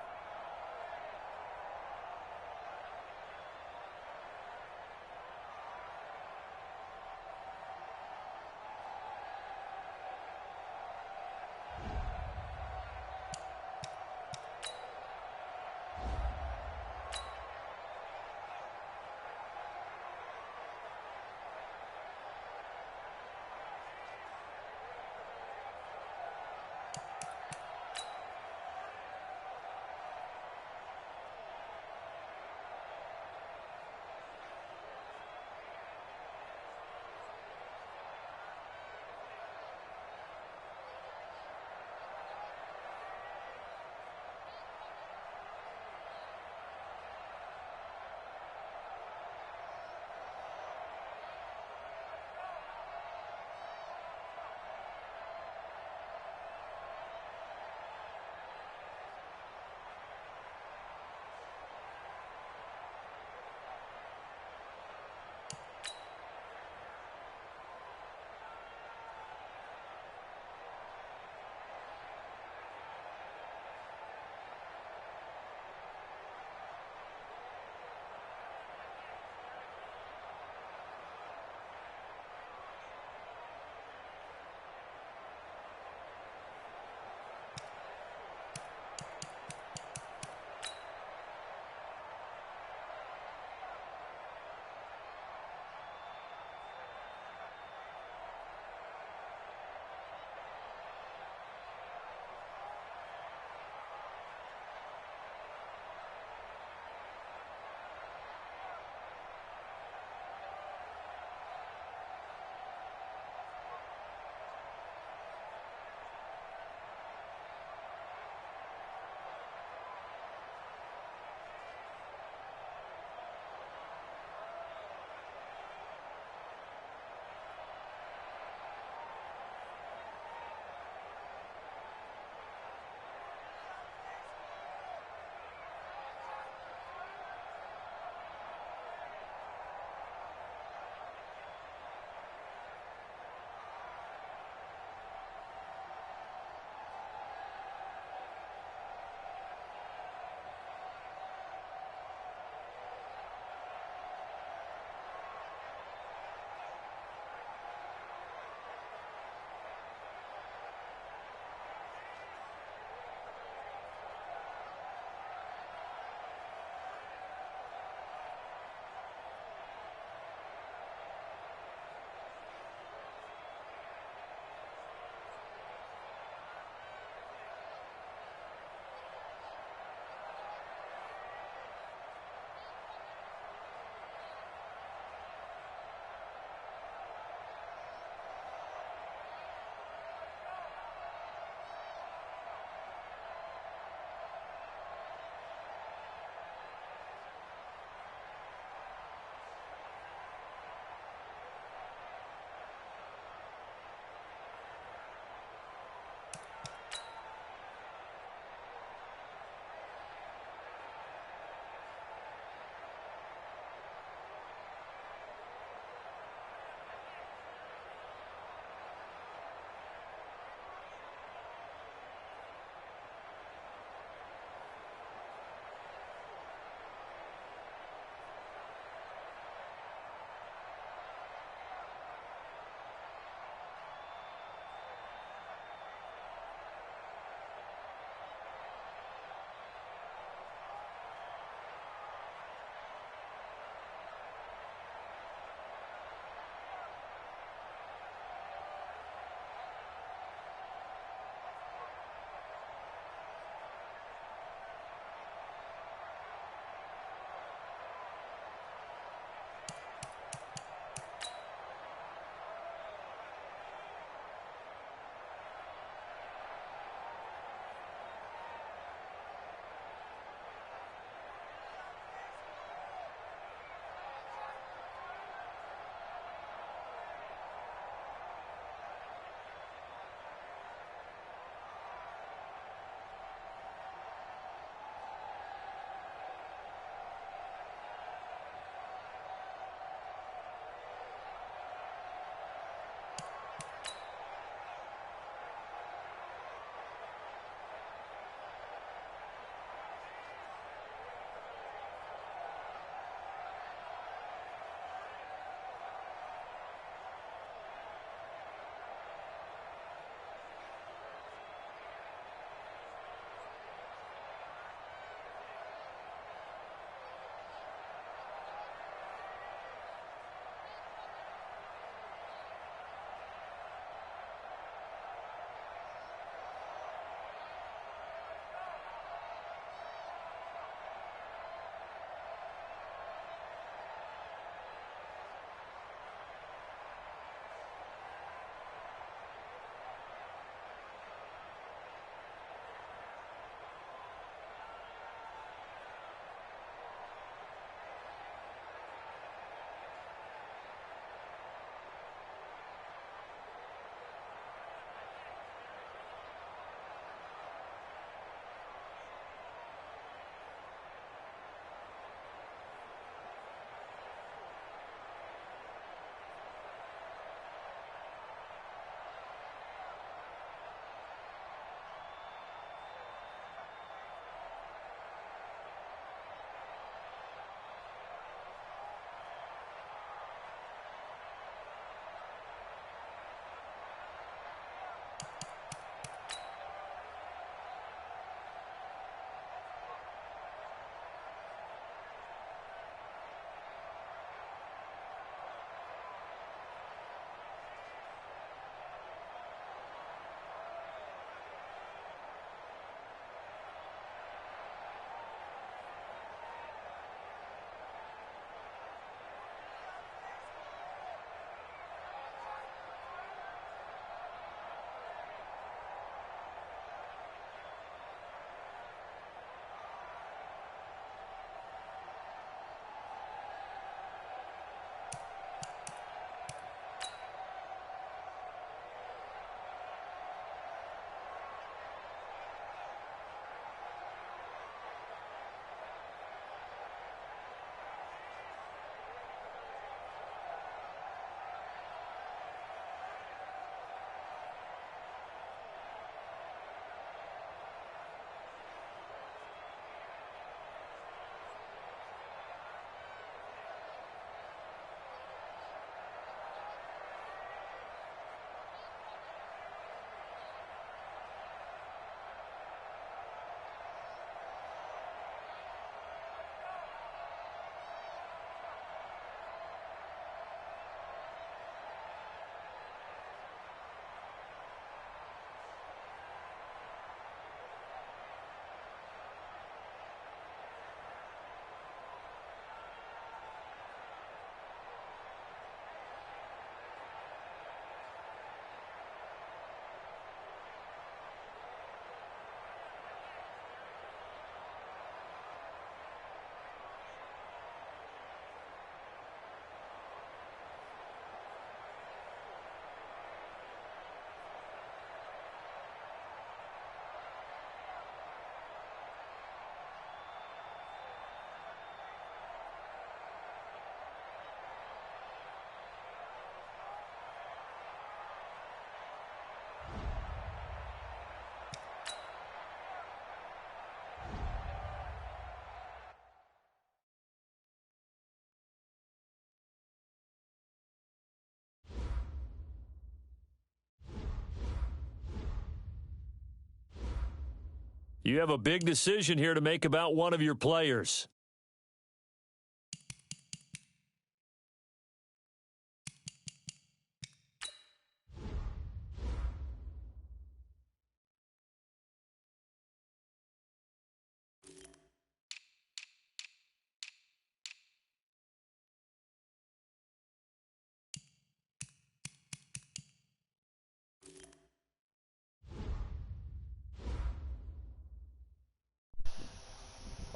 You have a big decision here to make about one of your players.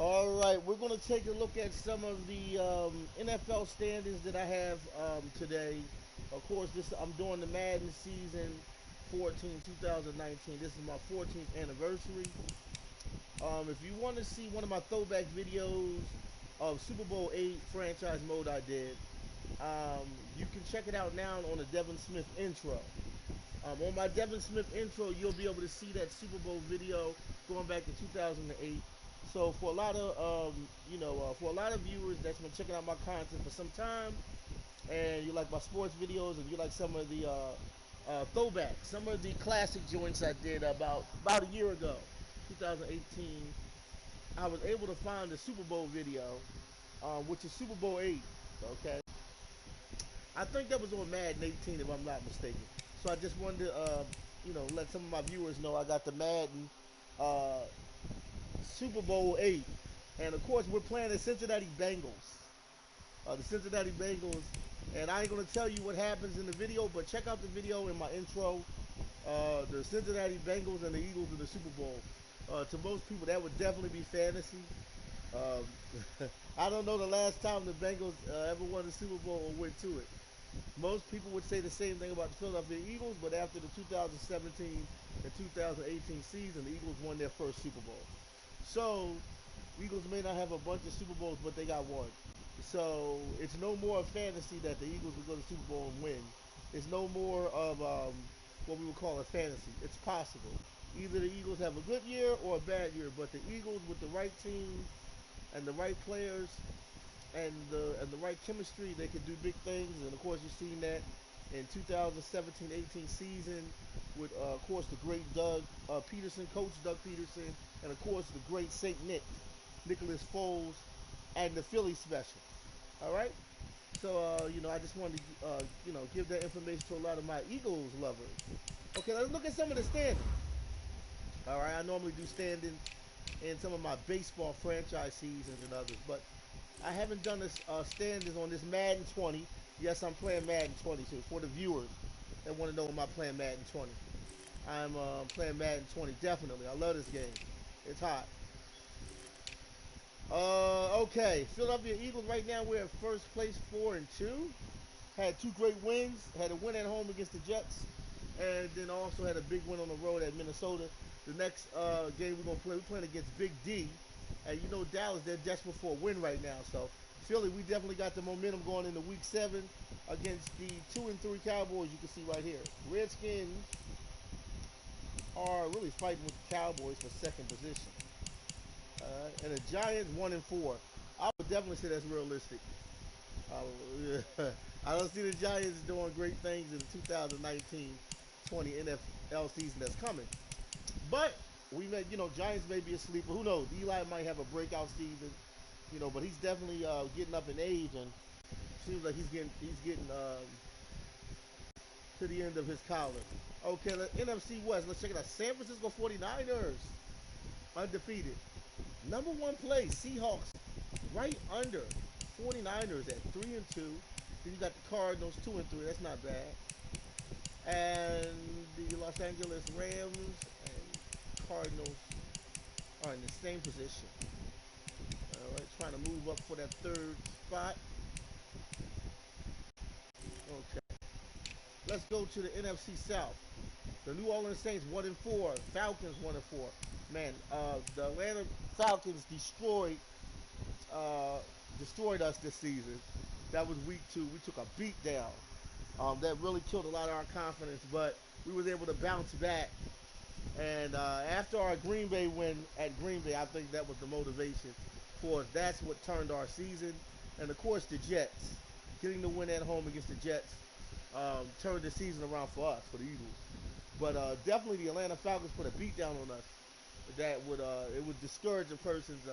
All right, we're going to take a look at some of the NFL standings that I have today. Of course, I'm doing the Madden season 14, 2019. This is my 14th anniversary. If you want to see one of my throwback videos of Super Bowl 8 franchise mode I did, you can check it out now on the Devin Smith intro. On my Devin Smith intro, you'll be able to see that Super Bowl video going back to 2008. So for a lot of for a lot of viewers that's been checking out my content for some time, and you like my sports videos, and you like some of the throwbacks, some of the classic joints I did about a year ago, 2018, I was able to find the Super Bowl video, which is Super Bowl 8. Okay, I think that was on Madden 18, if I'm not mistaken. So I just wanted to, let some of my viewers know I got the Madden Super Bowl 8. And of course, we're playing the Cincinnati Bengals. The Cincinnati Bengals. And I ain't going to tell you what happens in the video, but check out the video in my intro. The Cincinnati Bengals and the Eagles in the Super Bowl. To most people, that would definitely be fantasy. I don't know the last time the Bengals ever won the Super Bowl or went to it. Most people would say the same thing about the Philadelphia Eagles, but after the 2017 and 2018 season, the Eagles won their first Super Bowl. So, Eagles may not have a bunch of Super Bowls, but they got one. So, it's no more of fantasy that the Eagles will go to the Super Bowl and win. It's no more of what we would call a fantasy. It's possible. Either the Eagles have a good year or a bad year, but the Eagles with the right team and the right players and the right chemistry, they can do big things. And of course, you've seen that in 2017-18 season with, of course, the great Coach Doug Peterson, and of course the great Saint Nicholas Foles, and the Philly special. All right. So I just wanted to give that information to a lot of my Eagles lovers. Okay, let's look at some of the standings. All right, I normally do standings in some of my baseball franchise seasons and others, but I haven't done this standings on this Madden 20. Yes, I'm playing Madden 20, so for the viewers that want to know, am I playing Madden 20? I'm playing Madden 20, definitely. I love this game. It's hot. Okay, Philadelphia Eagles right now, we're at first place, 4-2. Had two great wins. Had a win at home against the Jets, and then also had a big win on the road at Minnesota. The next game we're playing against Big D. And you know Dallas, they're desperate for a win right now. So Philly, we definitely got the momentum going into Week 7 against the 2-3 Cowboys. You can see right here. Redskins are really fighting with the Cowboys for second position. And the Giants 1-4. I would definitely say that's realistic. I don't see the Giants doing great things in the 2019-20 NFL season that's coming. But Giants may be a sleeper. Who knows? Eli might have a breakout season, but he's definitely getting up in age, and seems like he's getting to the end of his collar. Okay, the NFC West. Let's check it out. San Francisco 49ers, undefeated. Number one place, Seahawks, right under 49ers at 3-2. Then you got the Cardinals 2-3. That's not bad. And the Los Angeles Rams and Cardinals are in the same position. All right, trying to move up for that third spot. Okay. Let's go to the NFC South. The New Orleans Saints 1-4. Falcons 1-4. Man, the Atlanta Falcons destroyed us this season. That was week 2. We took a beat down. That really killed a lot of our confidence, but we was able to bounce back. And after our Green Bay win at Green Bay, I think that was the motivation for us. That's what turned our season. And, of course, the Jets. Getting the win at home against the Jets turned the season around for us, for the Eagles. But definitely the Atlanta Falcons put a beat down on us. that would it would discourage a person's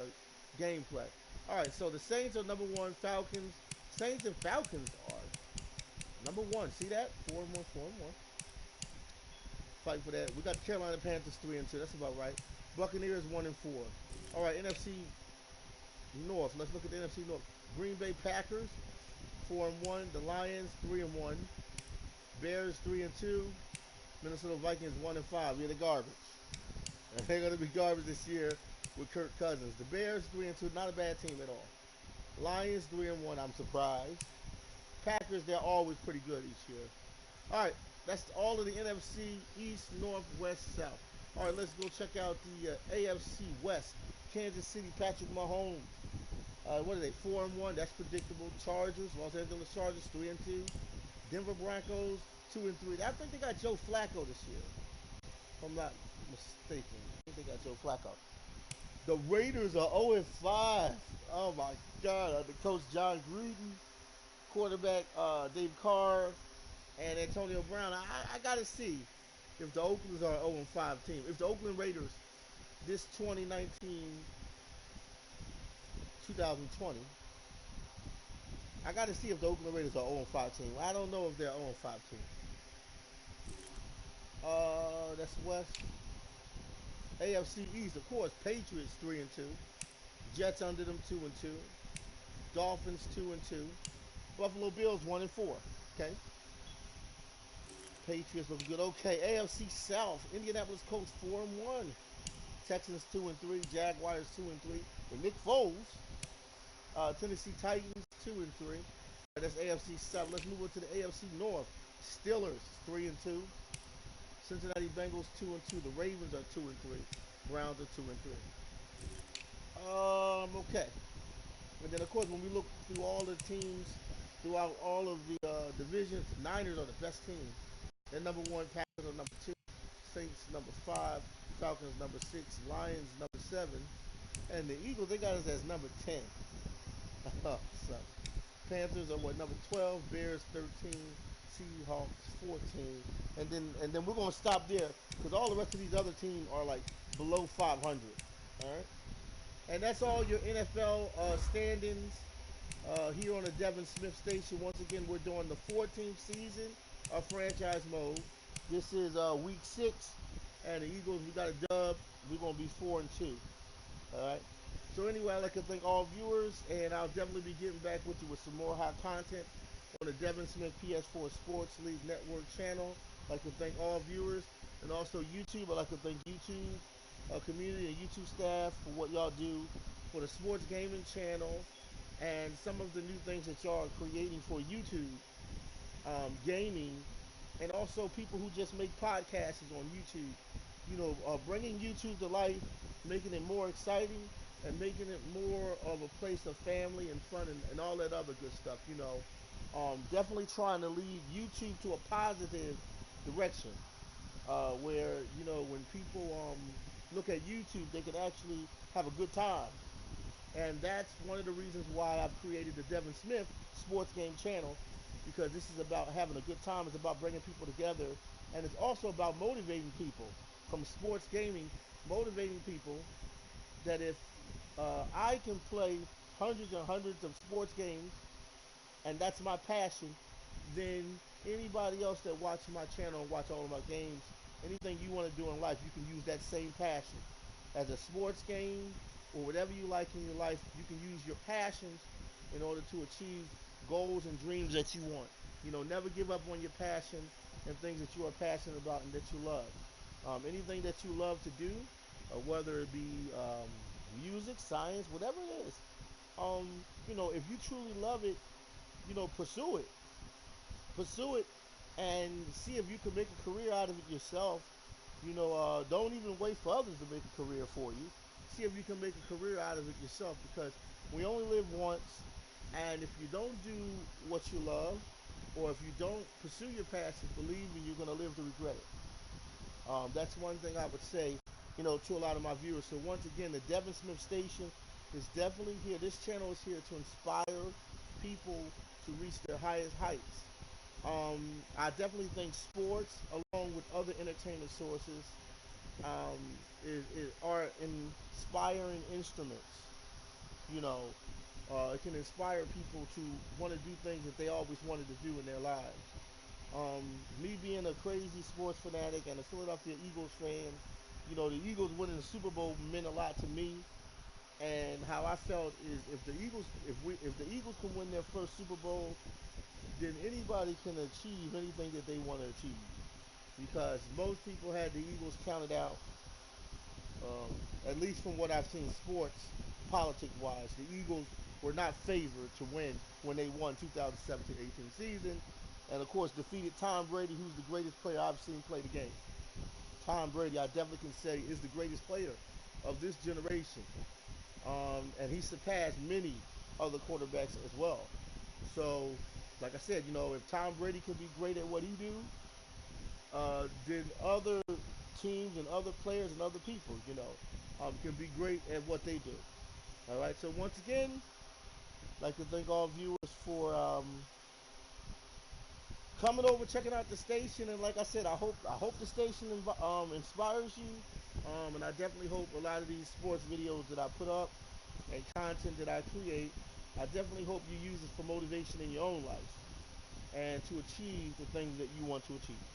gameplay. All right, so the Saints are number one. Falcons, Saints and Falcons are number one. See that? 4-1, 4-1. Fight for that. We got the Carolina Panthers 3-2. That's about right. Buccaneers 1-4. All right, NFC North. Let's look at the NFC North. Green Bay Packers 4-1. The Lions 3-1. Bears 3-2. Minnesota Vikings 1-5. Yeah, they're garbage. They're going to be garbage this year with Kirk Cousins. The Bears 3-2. Not a bad team at all. Lions 3-1. I'm surprised. Packers, they're always pretty good each year. All right, that's all of the NFC East, North, West, South. All right, let's go check out the AFC West. Kansas City, Patrick Mahomes. What are they? 4-1. That's predictable. Chargers, Los Angeles Chargers, 3-2. Denver Broncos, 2-3. I think they got Joe Flacco this year, if I'm not mistaken. I think they got Joe Flacco. The Raiders are 0-5. Oh my God! The coach John Gruden, quarterback Dave Carr, and Antonio Brown. I got to see if the Oaklands are an 0-5 team. If the Oakland Raiders, this 2020, I got to see if the Oakland Raiders are 0-5 team. I don't know if they're 0-5 team. That's West. AFC East, of course. Patriots 3-2. Jets under them 2-2. Dolphins 2-2. Buffalo Bills 1-4. Okay. Patriots look good. Okay. AFC South. Indianapolis Colts 4-1. Texans 2-3. Jaguars 2-3. With Nick Foles. Tennessee Titans 2-3. That's AFC South. Let's move on to the AFC North. Steelers 3-2. Cincinnati Bengals 2-2. The Ravens are 2-3. Browns are 2-3. Okay. And then of course when we look through all the teams throughout all of the divisions, the Niners are the best team. They're number one. Packers are number two. Saints number 5. Falcons number 6. Lions number 7. And the Eagles, they got us as number 10. So, Panthers are what, number 12, Bears 13, Seahawks 14, and then we're gonna stop there because all the rest of these other teams are like below 500. All right, and that's all your NFL standings here on the Devin Smith Station. Once again, we're doing the 14th season of franchise mode. This is week 6, and the Eagles, we got a dub. We're gonna be 4-2. All right. So anyway, I'd like to thank all viewers, and I'll definitely be getting back with you with some more hot content on the Devin Smith PS4 Sports League Network channel. I'd like to thank all viewers, and also YouTube. I'd like to thank YouTube community and YouTube staff for what y'all do for the sports gaming channel and some of the new things that y'all are creating for YouTube gaming, and also people who just make podcasts on YouTube. You know, bringing YouTube to life, making it more exciting, and making it more of a place of family and fun and all that other good stuff. You know, definitely trying to lead YouTube to a positive direction, where you know when people look at YouTube, they can actually have a good time. And that's one of the reasons why I've created the Devin Smith Sports Game channel, because this is about having a good time. It's about bringing people together. And it's also about motivating people from sports gaming, motivating people that if I can play hundreds and hundreds of sports games, and that's my passion, then anybody else that watches my channel and watch all of my games, anything you want to do in life, you can use that same passion. As a sports game or whatever you like in your life, you can use your passions in order to achieve goals and dreams that you want. You know, never give up on your passion and things that you are passionate about and that you love. Anything that you love to do, whether it be music, science, whatever it is, you know, if you truly love it, you know, pursue it. Pursue it and see if you can make a career out of it yourself. You know, don't even wait for others to make a career for you. See if you can make a career out of it yourself, because we only live once, and if you don't do what you love, or if you don't pursue your passion, believe me, you're going to live to regret it. That's one thing I would say, you know, to a lot of my viewers. So once again, the Devin Smith Station is definitely here. This channel is here to inspire people to reach their highest heights. I definitely think sports, along with other entertainment sources, um, are inspiring instruments. You know, it can inspire people to want to do things that they always wanted to do in their lives. Me being a crazy sports fanatic and a Philadelphia Eagles fan, you know, the Eagles winning the Super Bowl meant a lot to me. And how I felt is if the Eagles can win their first Super Bowl, then anybody can achieve anything that they want to achieve. Because most people had the Eagles counted out, at least from what I've seen sports, politic-wise. The Eagles were not favored to win when they won 2017-18 season. And, of course, defeated Tom Brady, who's the greatest player I've seen play the game. Tom Brady, I definitely can say, is the greatest player of this generation. And he surpassed many other quarterbacks as well. So, like I said, you know, if Tom Brady can be great at what he do, then other teams and other players and other people, you know, can be great at what they do. All right. So once again, I'd like to thank all viewers for coming over, checking out the station, and like I said, I hope the station inspires you, and I definitely hope a lot of these sports videos that I put up and content that I create, I definitely hope you use it for motivation in your own life and to achieve the things that you want to achieve.